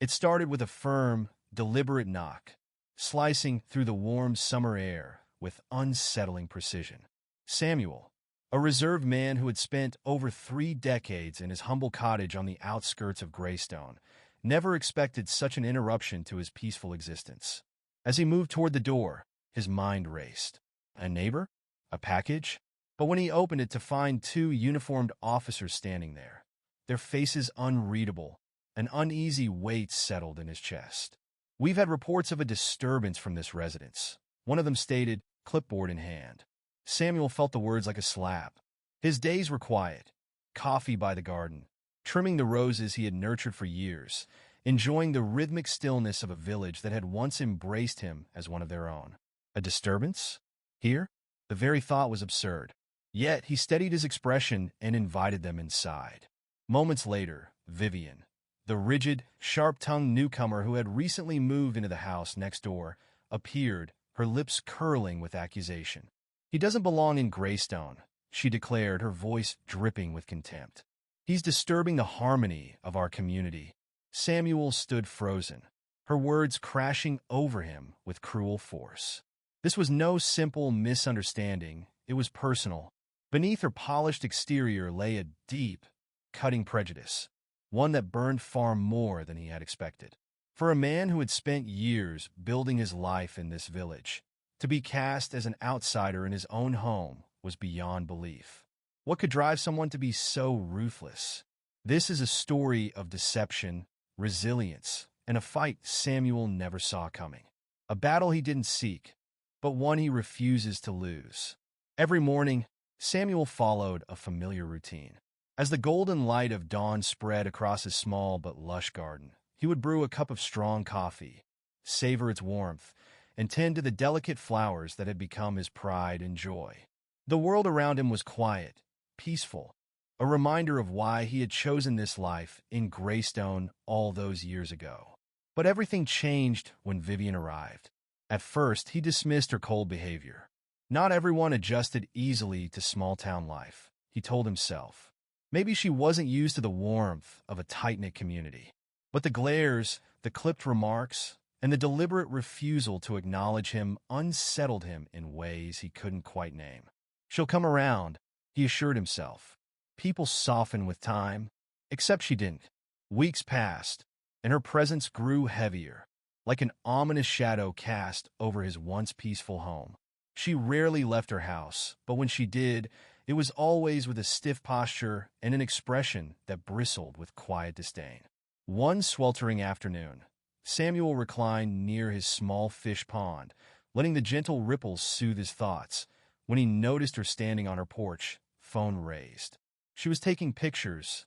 It started with a firm, deliberate knock, slicing through the warm summer air with unsettling precision. Samuel, a reserved man who had spent over 3 decades in his humble cottage on the outskirts of Greystone, never expected such an interruption to his peaceful existence. As he moved toward the door, his mind raced. A neighbor? A package? But when he opened it to find 2 uniformed officers standing there, their faces unreadable, an uneasy weight settled in his chest. "We've had reports of a disturbance from this residence," one of them stated, clipboard in hand. Samuel felt the words like a slap. His days were quiet, coffee by the garden, trimming the roses he had nurtured for years, enjoying the rhythmic stillness of a village that had once embraced him as one of their own. A disturbance? Here? The very thought was absurd. Yet he steadied his expression and invited them inside. Moments later, Vivian, the rigid, sharp-tongued newcomer who had recently moved into the house next door, appeared, her lips curling with accusation. "He doesn't belong in Greystone," she declared, her voice dripping with contempt. "He's disturbing the harmony of our community." Samuel stood frozen, her words crashing over him with cruel force. This was no simple misunderstanding, it was personal. Beneath her polished exterior lay a deep, cutting prejudice, one that burned far more than he had expected. For a man who had spent years building his life in this village, to be cast as an outsider in his own home was beyond belief. What could drive someone to be so ruthless? This is a story of deception, resilience, and a fight Samuel never saw coming. A battle he didn't seek, but one he refuses to lose. Every morning, Samuel followed a familiar routine. As the golden light of dawn spread across his small but lush garden, he would brew a cup of strong coffee, savor its warmth, and tend to the delicate flowers that had become his pride and joy. The world around him was quiet, peaceful, a reminder of why he had chosen this life in Greystone all those years ago. But everything changed when Vivian arrived. At first, he dismissed her cold behavior. Not everyone adjusted easily to small-town life, he told himself. Maybe she wasn't used to the warmth of a tight-knit community. But the glares, the clipped remarks, and the deliberate refusal to acknowledge him unsettled him in ways he couldn't quite name. "She'll come around," he assured himself. People soften with time, except she didn't. Weeks passed, and her presence grew heavier, like an ominous shadow cast over his once peaceful home. She rarely left her house, but when she did, it was always with a stiff posture and an expression that bristled with quiet disdain. One sweltering afternoon, Samuel reclined near his small fish pond, letting the gentle ripples soothe his thoughts, when he noticed her standing on her porch, phone raised. She was taking pictures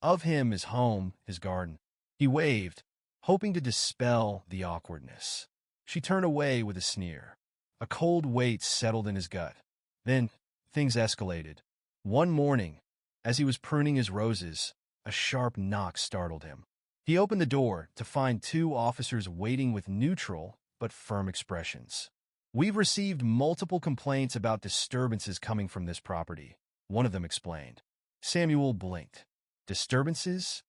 of him, his home, his garden. He waved, hoping to dispel the awkwardness. She turned away with a sneer. A cold weight settled in his gut. Then, things escalated. One morning, as he was pruning his roses, a sharp knock startled him. He opened the door to find 2 officers waiting with neutral but firm expressions. "We've received multiple complaints about disturbances coming from this property," one of them explained. Samuel blinked. Disturbances?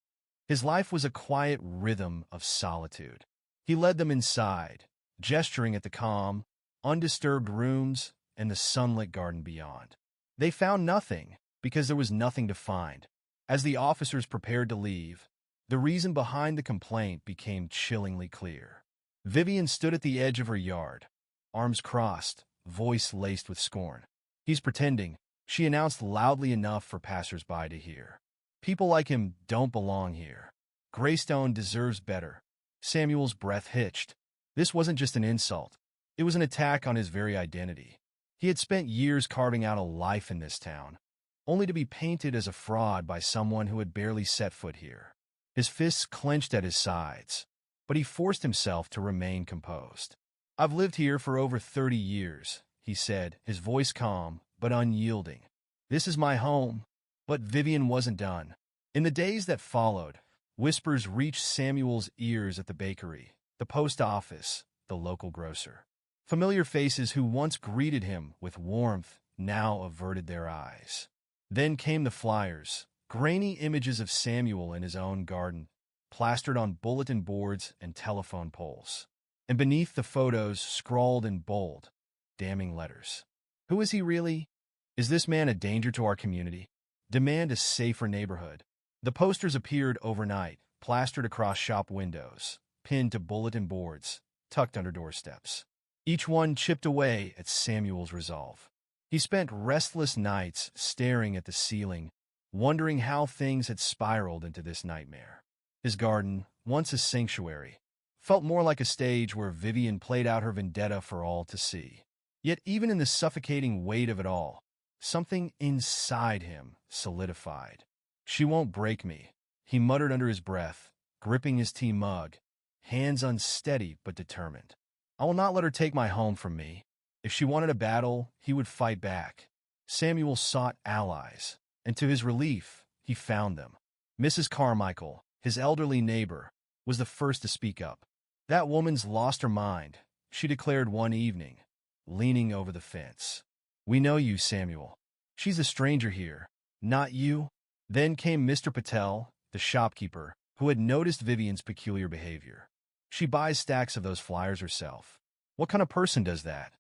His life was a quiet rhythm of solitude. He led them inside, gesturing at the calm, undisturbed rooms and the sunlit garden beyond. They found nothing, because there was nothing to find. As the officers prepared to leave, the reason behind the complaint became chillingly clear. Vivian stood at the edge of her yard, arms crossed, voice laced with scorn. "He's pretending," she announced loudly enough for passers-by to hear. "People like him don't belong here. Greystone deserves better." Samuel's breath hitched. This wasn't just an insult. It was an attack on his very identity. He had spent years carving out a life in this town, only to be painted as a fraud by someone who had barely set foot here. His fists clenched at his sides, but he forced himself to remain composed. "I've lived here for over 30 years, he said, his voice calm but unyielding. "This is my home." But Vivian wasn't done. In the days that followed, whispers reached Samuel's ears at the bakery, the post office, the local grocer. Familiar faces who once greeted him with warmth now averted their eyes. Then came the flyers, grainy images of Samuel in his own garden, plastered on bulletin boards and telephone poles. And beneath the photos, scrawled in bold, damning letters. Who is he really? Is this man a danger to our community? Demand a safer neighborhood. The posters appeared overnight, plastered across shop windows, pinned to bulletin boards, tucked under doorsteps. Each one chipped away at Samuel's resolve. He spent restless nights staring at the ceiling, wondering how things had spiraled into this nightmare. His garden, once a sanctuary, felt more like a stage where Vivian played out her vendetta for all to see. Yet even in the suffocating weight of it all, something inside him solidified. "She won't break me," he muttered under his breath, gripping his tea mug, hands unsteady but determined. "I will not let her take my home from me." If she wanted a battle, he would fight back. Samuel sought allies, and to his relief, he found them. Mrs. Carmichael, his elderly neighbor, was the first to speak up. "That woman's lost her mind," she declared one evening, leaning over the fence. "We know you, Samuel. She's a stranger here, not you." Then came Mr. Patel, the shopkeeper, who had noticed Vivian's peculiar behavior. "She buys stacks of those flyers herself. What kind of person does that?"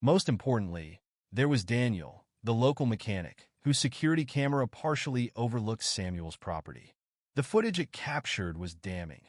Most importantly, there was Daniel, the local mechanic, whose security camera partially overlooked Samuel's property. The footage it captured was damning.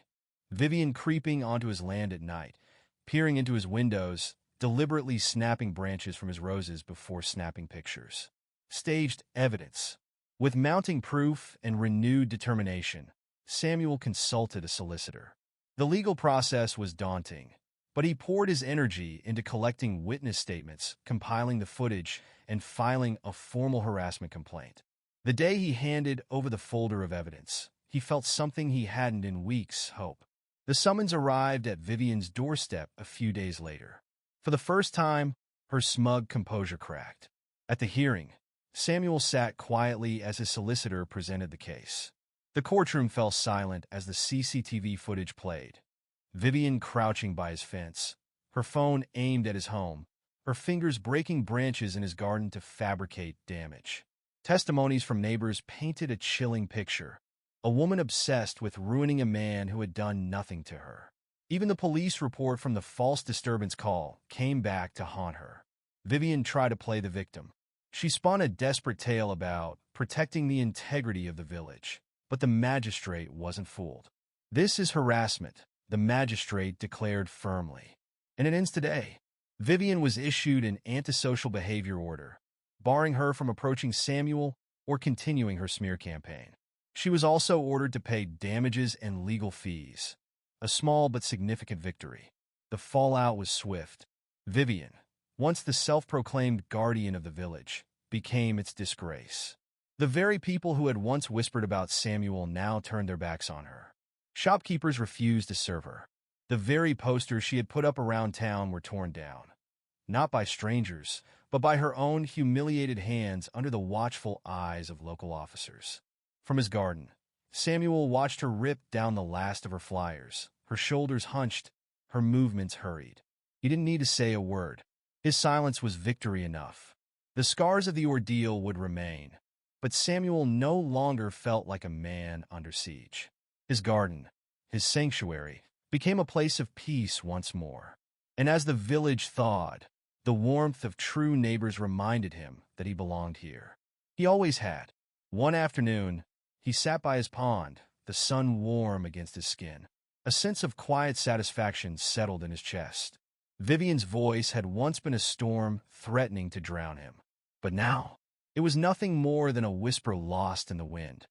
Vivian creeping onto his land at night, peering into his windows, deliberately snapping branches from his roses before snapping pictures. Staged evidence. With mounting proof and renewed determination, Samuel consulted a solicitor. The legal process was daunting, but he poured his energy into collecting witness statements, compiling the footage, and filing a formal harassment complaint. The day he handed over the folder of evidence, he felt something he hadn't in weeks: hope. The summons arrived at Vivian's doorstep a few days later. For the first time, her smug composure cracked. At the hearing, Samuel sat quietly as his solicitor presented the case. The courtroom fell silent as the CCTV footage played. Vivian crouching by his fence, her phone aimed at his home, her fingers breaking branches in his garden to fabricate damage. Testimonies from neighbors painted a chilling picture. A woman obsessed with ruining a man who had done nothing to her. Even the police report from the false disturbance call came back to haunt her. Vivian tried to play the victim. She spun a desperate tale about protecting the integrity of the village, but the magistrate wasn't fooled. "This is harassment," the magistrate declared firmly. "And it ends today." Vivian was issued an antisocial behavior order, barring her from approaching Samuel or continuing her smear campaign. She was also ordered to pay damages and legal fees. A small but significant victory. The fallout was swift. Vivian, once the self-proclaimed guardian of the village, became its disgrace. The very people who had once whispered about Samuel now turned their backs on her. Shopkeepers refused to serve her. The very posters she had put up around town were torn down. Not by strangers, but by her own humiliated hands under the watchful eyes of local officers. From his garden, Samuel watched her rip down the last of her flyers, her shoulders hunched, her movements hurried. He didn't need to say a word. His silence was victory enough. The scars of the ordeal would remain, but Samuel no longer felt like a man under siege. His garden, his sanctuary, became a place of peace once more. And as the village thawed, the warmth of true neighbors reminded him that he belonged here. He always had. One afternoon, he sat by his pond, the sun warm against his skin. A sense of quiet satisfaction settled in his chest. Vivian's voice had once been a storm threatening to drown him. But now, it was nothing more than a whisper lost in the wind.